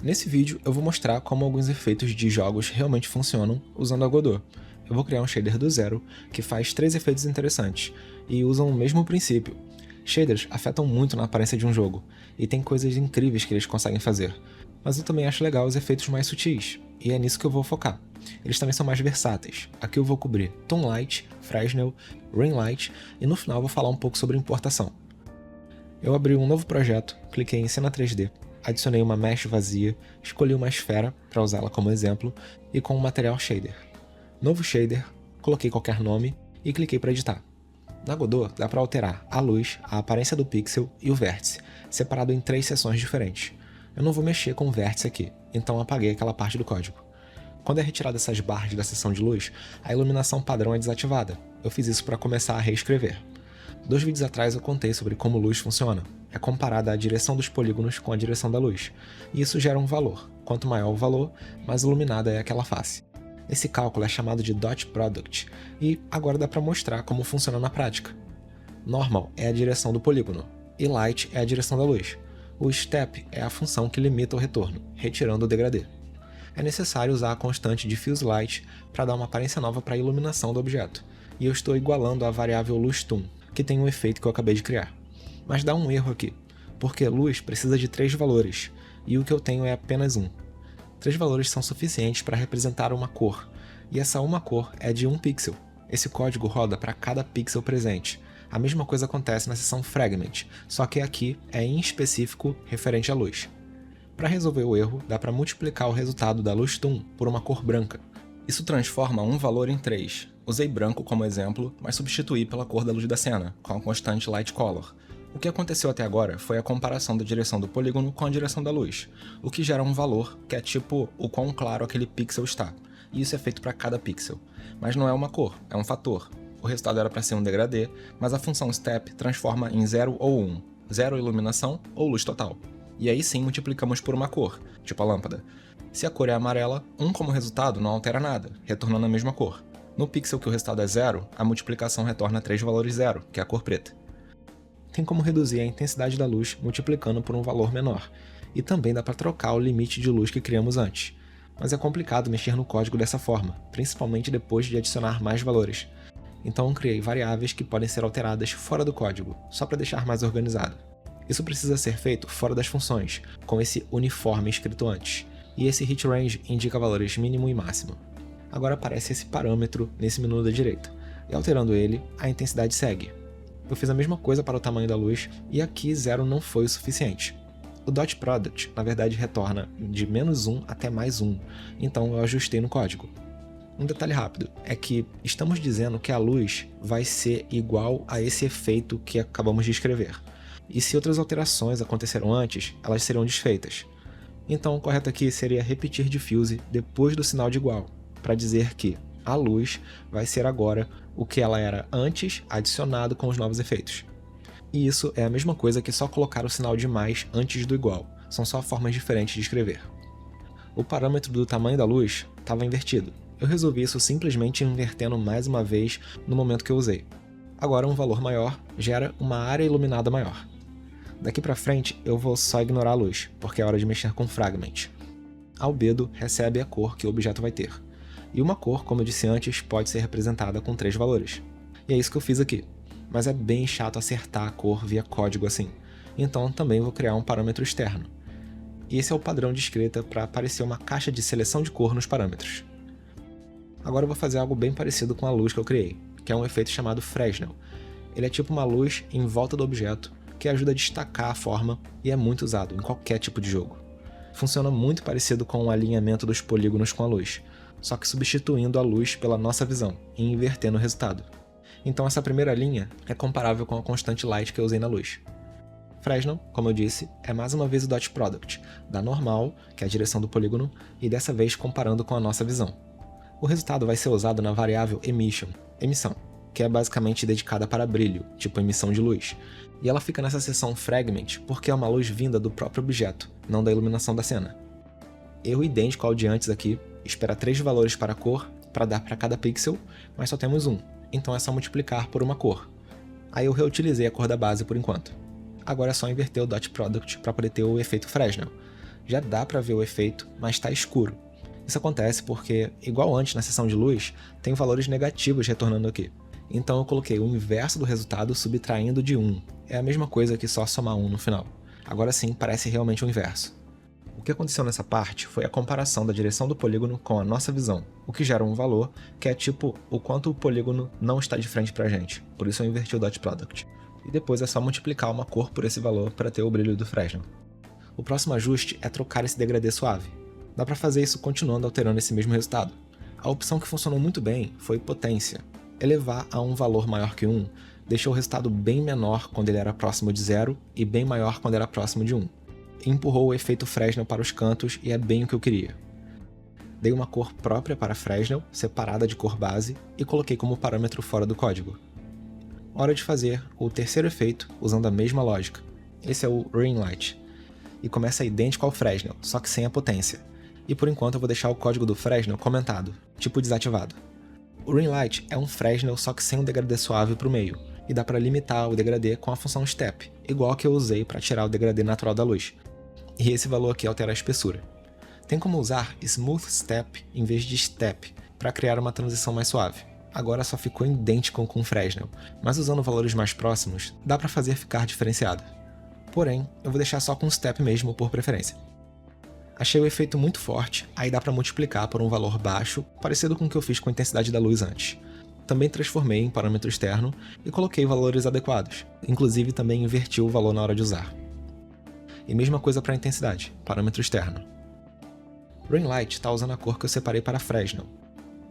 Nesse vídeo eu vou mostrar como alguns efeitos de jogos realmente funcionam usando a Godot. Eu vou criar um shader do zero que faz 3 efeitos interessantes e usam o mesmo princípio. Shaders afetam muito na aparência de um jogo e tem coisas incríveis que eles conseguem fazer, mas eu também acho legal os efeitos mais sutis, e é nisso que eu vou focar. Eles também são mais versáteis. Aqui eu vou cobrir Tone Light, Fresnel, Ring Light e no final eu vou falar um pouco sobre importação. Eu abri um novo projeto, cliquei em Cena 3D, adicionei uma mesh vazia, escolhi uma esfera para usá-la como exemplo e com o material shader. Novo shader, coloquei qualquer nome e cliquei para editar. Na Godot dá para alterar a luz, a aparência do pixel e o vértice, separado em 3 seções diferentes. Eu não vou mexer com o vértice aqui, então apaguei aquela parte do código. Quando é retirada essas barras da seção de luz, a iluminação padrão é desativada. Eu fiz isso para começar a reescrever. 2 vídeos atrás eu contei sobre como luz funciona. É comparada a direção dos polígonos com a direção da luz, e isso gera um valor. Quanto maior o valor, mais iluminada é aquela face. Esse cálculo é chamado de Dot Product, e agora dá para mostrar como funciona na prática. Normal é a direção do polígono, e Light é a direção da luz. O Step é a função que limita o retorno, retirando o degradê. É necessário usar a constante Diffuse Light para dar uma aparência nova para a iluminação do objeto, e eu estou igualando a variável LuzTone, que tem um efeito que eu acabei de criar. Mas dá um erro aqui, porque luz precisa de 3 valores, e o que eu tenho é apenas 1. 3 valores são suficientes para representar uma cor, e essa uma cor é de 1 pixel. Esse código roda para cada pixel presente. A mesma coisa acontece na seção Fragment, só que aqui é em específico referente à luz. Para resolver o erro, dá para multiplicar o resultado da LuzTone por uma cor branca. Isso transforma um valor em 3. Usei branco como exemplo, mas substituí pela cor da luz da cena, com a constante Light Color. O que aconteceu até agora foi a comparação da direção do polígono com a direção da luz, o que gera um valor que é tipo o quão claro aquele pixel está, e isso é feito para cada pixel. Mas não é uma cor, é um fator. O resultado era para ser um degradê, mas a função Step transforma em 0 ou 1, 0 iluminação ou luz total. E aí sim multiplicamos por uma cor, tipo a lâmpada. Se a cor é amarela, 1 como resultado não altera nada, retornando a mesma cor. No pixel que o resultado é 0, a multiplicação retorna 3 valores 0, que é a cor preta. Tem como reduzir a intensidade da luz multiplicando por um valor menor, e também dá para trocar o limite de luz que criamos antes. Mas é complicado mexer no código dessa forma, principalmente depois de adicionar mais valores. Então eu criei variáveis que podem ser alteradas fora do código, só para deixar mais organizado. Isso precisa ser feito fora das funções, com esse uniforme escrito antes, e esse hit range indica valores mínimo e máximo. Agora aparece esse parâmetro nesse menu da direita, e alterando ele, a intensidade segue. Eu fiz a mesma coisa para o tamanho da luz, e aqui 0 não foi o suficiente. O Dot Product, na verdade, retorna de -1 até +1, então eu ajustei no código. Um detalhe rápido, é que estamos dizendo que a luz vai ser igual a esse efeito que acabamos de escrever. E se outras alterações aconteceram antes, elas serão desfeitas. Então o correto aqui seria repetir diffuse depois do sinal de igual, para dizer que a luz vai ser agora o que ela era antes, adicionado com os novos efeitos. E isso é a mesma coisa que só colocar o sinal de mais antes do igual, são só formas diferentes de escrever. O parâmetro do tamanho da luz estava invertido. Eu resolvi isso simplesmente invertendo mais uma vez no momento que eu usei. Agora um valor maior gera uma área iluminada maior. Daqui para frente eu vou só ignorar a luz, porque é hora de mexer com Fragment. Albedo recebe a cor que o objeto vai ter. E uma cor, como eu disse antes, pode ser representada com 3 valores. E é isso que eu fiz aqui. Mas é bem chato acertar a cor via código assim. Então também vou criar um parâmetro externo. E esse é o padrão de escrita para aparecer uma caixa de seleção de cor nos parâmetros. Agora eu vou fazer algo bem parecido com a luz que eu criei, que é um efeito chamado Fresnel. Ele é tipo uma luz em volta do objeto, que ajuda a destacar a forma e é muito usado em qualquer tipo de jogo. Funciona muito parecido com o alinhamento dos polígonos com a luz, só que substituindo a luz pela nossa visão e invertendo o resultado. Então essa primeira linha é comparável com a constante Light que eu usei na luz. Fresnel, como eu disse, é mais uma vez o Dot Product, da normal, que é a direção do polígono, e dessa vez comparando com a nossa visão. O resultado vai ser usado na variável Emission, emissão, que é basicamente dedicada para brilho, tipo emissão de luz, e ela fica nessa seção Fragment porque é uma luz vinda do próprio objeto, não da iluminação da cena. Erro idêntico ao de antes aqui, espera 3 valores para a cor, para dar para cada pixel, mas só temos 1, então é só multiplicar por uma cor. Aí eu reutilizei a cor da base por enquanto. Agora é só inverter o Dot Product para poder ter o efeito Fresnel. já dá para ver o efeito, mas está escuro. Isso acontece porque, igual antes na seção de luz, tem valores negativos retornando aqui. Então eu coloquei o inverso do resultado subtraindo de 1. É a mesma coisa que só somar 1 no final. Agora sim, parece realmente o inverso. O que aconteceu nessa parte foi a comparação da direção do polígono com a nossa visão, o que gera um valor que é tipo o quanto o polígono não está de frente pra gente, por isso eu inverti o dot product. E depois é só multiplicar uma cor por esse valor para ter o brilho do Fresnel. O próximo ajuste é trocar esse degradê suave. Dá para fazer isso continuando alterando esse mesmo resultado. A opção que funcionou muito bem foi potência. Elevar a um valor maior que 1 deixou o resultado bem menor quando ele era próximo de 0 e bem maior quando era próximo de 1. E empurrou o efeito Fresnel para os cantos e é bem o que eu queria. Dei uma cor própria para Fresnel, separada de cor base, e coloquei como parâmetro fora do código. Hora de fazer o terceiro efeito usando a mesma lógica. Esse é o Ring Light. E começa idêntico ao Fresnel, só que sem a potência. E por enquanto eu vou deixar o código do Fresnel comentado, tipo desativado. O Ring Light é um Fresnel só que sem um degradê suave para o meio, e dá para limitar o degradê com a função Step, igual que eu usei para tirar o degradê natural da luz. E esse valor aqui altera a espessura. Tem como usar Smooth Step em vez de Step, para criar uma transição mais suave. Agora só ficou idêntico com o Fresnel, mas usando valores mais próximos, dá para fazer ficar diferenciado. Porém, eu vou deixar só com Step mesmo por preferência. Achei o efeito muito forte, aí dá para multiplicar por um valor baixo, parecido com o que eu fiz com a intensidade da luz antes. Também transformei em parâmetro externo e coloquei valores adequados, inclusive também inverti o valor na hora de usar. E mesma coisa para a intensidade, parâmetro externo. Ring Light está usando a cor que eu separei para Fresnel.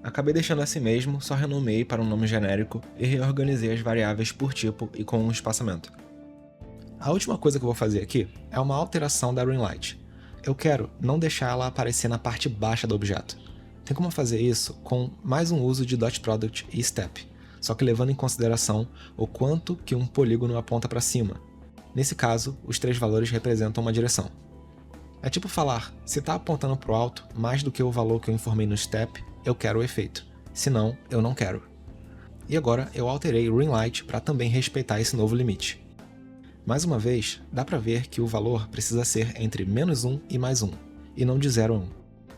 Acabei deixando assim mesmo, só renomeei para um nome genérico e reorganizei as variáveis por tipo e com um espaçamento. A última coisa que eu vou fazer aqui é uma alteração da Ring Light. Eu quero não deixar ela aparecer na parte baixa do objeto. Tem como fazer isso com mais um uso de dot product e step, só que levando em consideração o quanto que um polígono aponta para cima. Nesse caso, os 3 valores representam uma direção. É tipo falar, se está apontando para o alto mais do que o valor que eu informei no step, eu quero o efeito, senão eu não quero. E agora eu alterei o Ring Light para também respeitar esse novo limite. Mais uma vez, dá para ver que o valor precisa ser entre -1 e +1, e não de 0 a 1.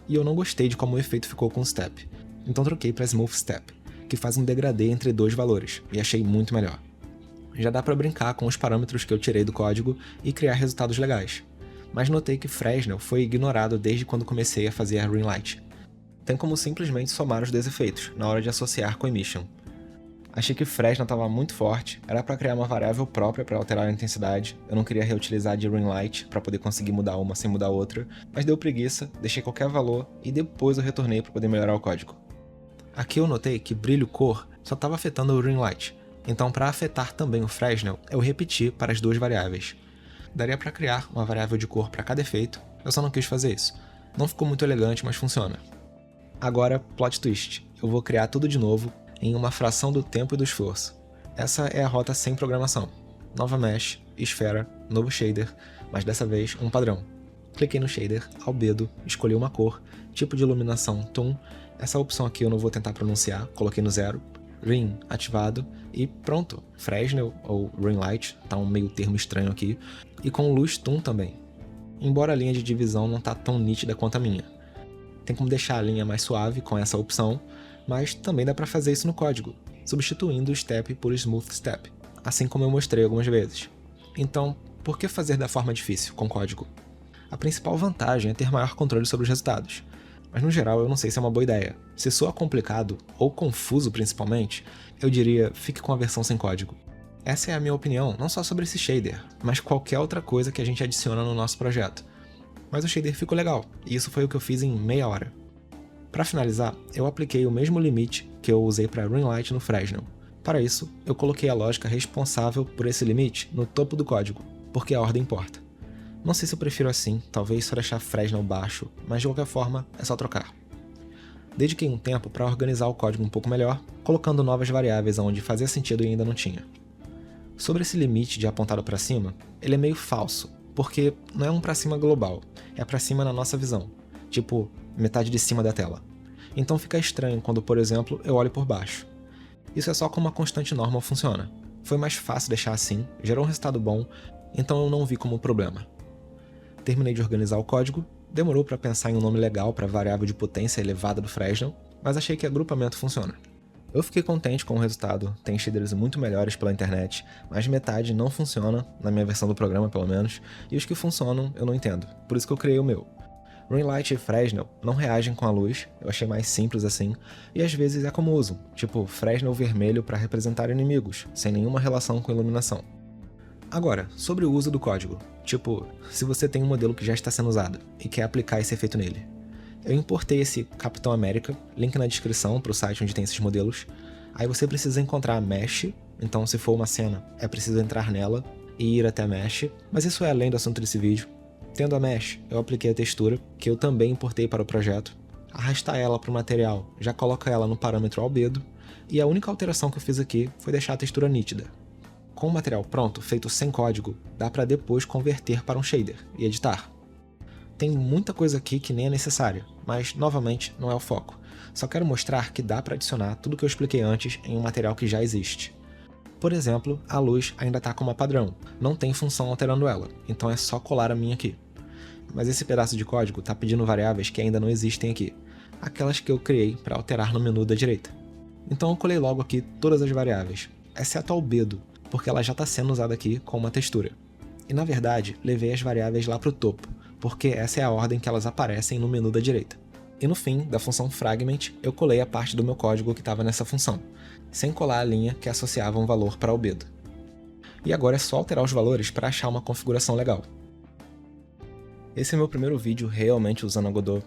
E eu não gostei de como o efeito ficou com o Step, então troquei para Smooth Step, que faz um degradê entre 2 valores, e achei muito melhor. Já dá para brincar com os parâmetros que eu tirei do código e criar resultados legais. Mas notei que Fresnel foi ignorado desde quando comecei a fazer a Ring Light. Tem como simplesmente somar os 2 efeitos, na hora de associar com Emission. Achei que Fresnel estava muito forte, era para criar uma variável própria para alterar a intensidade, eu não queria reutilizar de Ring Light para poder conseguir mudar uma sem mudar outra, mas deu preguiça, deixei qualquer valor e depois eu retornei para poder melhorar o código. Aqui eu notei que brilho cor só estava afetando o Ring Light, então para afetar também o Fresnel, eu repeti para as 2 variáveis. Daria para criar uma variável de cor para cada efeito, eu só não quis fazer isso. Não ficou muito elegante, mas funciona. Agora, plot twist, eu vou criar tudo de novo, em uma fração do tempo e do esforço. Essa é a rota sem programação. Nova mesh, esfera, novo shader, mas dessa vez um padrão. Cliquei no shader, albedo, escolhi uma cor, tipo de iluminação toon, essa opção aqui eu não vou tentar pronunciar, coloquei no 0, Ring ativado e pronto, Fresnel ou Ring Light, tá um meio termo estranho aqui, e com luz toon também. Embora a linha de divisão não tá tão nítida quanto a minha. Tem como deixar a linha mais suave com essa opção, mas também dá para fazer isso no código, substituindo o Step por Smooth Step, assim como eu mostrei algumas vezes. Então, por que fazer da forma difícil, com código? A principal vantagem é ter maior controle sobre os resultados, mas no geral eu não sei se é uma boa ideia. Se soa complicado, ou confuso principalmente, eu diria fique com a versão sem código. Essa é a minha opinião, não só sobre esse shader, mas qualquer outra coisa que a gente adiciona no nosso projeto. Mas o shader ficou legal, e isso foi o que eu fiz em meia hora. Para finalizar, eu apliquei o mesmo limite que eu usei para Ring Light no Fresnel. Para isso, eu coloquei a lógica responsável por esse limite no topo do código, porque a ordem importa. Não sei se eu prefiro assim, talvez só deixar Fresnel baixo, mas de qualquer forma é só trocar. Dediquei um tempo para organizar o código um pouco melhor, colocando novas variáveis onde fazia sentido e ainda não tinha. Sobre esse limite de apontado para cima, ele é meio falso, porque não é um para cima global, é para cima na nossa visão, tipo metade de cima da tela. Então fica estranho quando, por exemplo, eu olho por baixo. Isso é só como a constante normal funciona. Foi mais fácil deixar assim, gerou um resultado bom, então eu não vi como problema. Terminei de organizar o código, demorou para pensar em um nome legal para a variável de potência elevada do Fresnel, mas achei que agrupamento funciona. Eu fiquei contente com o resultado, tem shaders muito melhores pela internet, mas metade não funciona, na minha versão do programa pelo menos, e os que funcionam eu não entendo, por isso que eu criei o meu. Rainlight e Fresnel não reagem com a luz, eu achei mais simples assim, e às vezes é como usam, tipo Fresnel vermelho para representar inimigos, sem nenhuma relação com iluminação. Agora, sobre o uso do código, tipo, se você tem um modelo que já está sendo usado e quer aplicar esse efeito nele. Eu importei esse Capitão América, link na descrição para o site onde tem esses modelos. Aí você precisa encontrar a mesh, então se for uma cena, é preciso entrar nela e ir até a mesh, mas isso é além do assunto desse vídeo. Tendo a mesh, eu apliquei a textura, que eu também importei para o projeto, arrastar ela para o material, já coloca ela no parâmetro albedo, e a única alteração que eu fiz aqui foi deixar a textura nítida. Com o material pronto, feito sem código, dá para depois converter para um shader e editar. Tem muita coisa aqui que nem é necessária, mas novamente não é o foco. Só quero mostrar que dá para adicionar tudo que eu expliquei antes em um material que já existe. Por exemplo, a luz ainda está como padrão, não tem função alterando ela, então é só colar a minha aqui. Mas esse pedaço de código está pedindo variáveis que ainda não existem aqui, aquelas que eu criei para alterar no menu da direita. Então eu colei logo aqui todas as variáveis, exceto a albedo, porque ela já está sendo usada aqui com uma textura. E na verdade, levei as variáveis lá para o topo, porque essa é a ordem que elas aparecem no menu da direita. E no fim da função fragment, eu colei a parte do meu código que estava nessa função, sem colar a linha que associava um valor para albedo. E agora é só alterar os valores para achar uma configuração legal. Esse é meu primeiro vídeo realmente usando a Godot.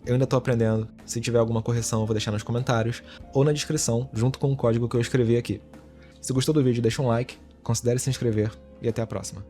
Eu ainda estou aprendendo, se tiver alguma correção eu vou deixar nos comentários, ou na descrição, junto com o código que eu escrevi aqui. Se gostou do vídeo, deixa um like, considere se inscrever e até a próxima.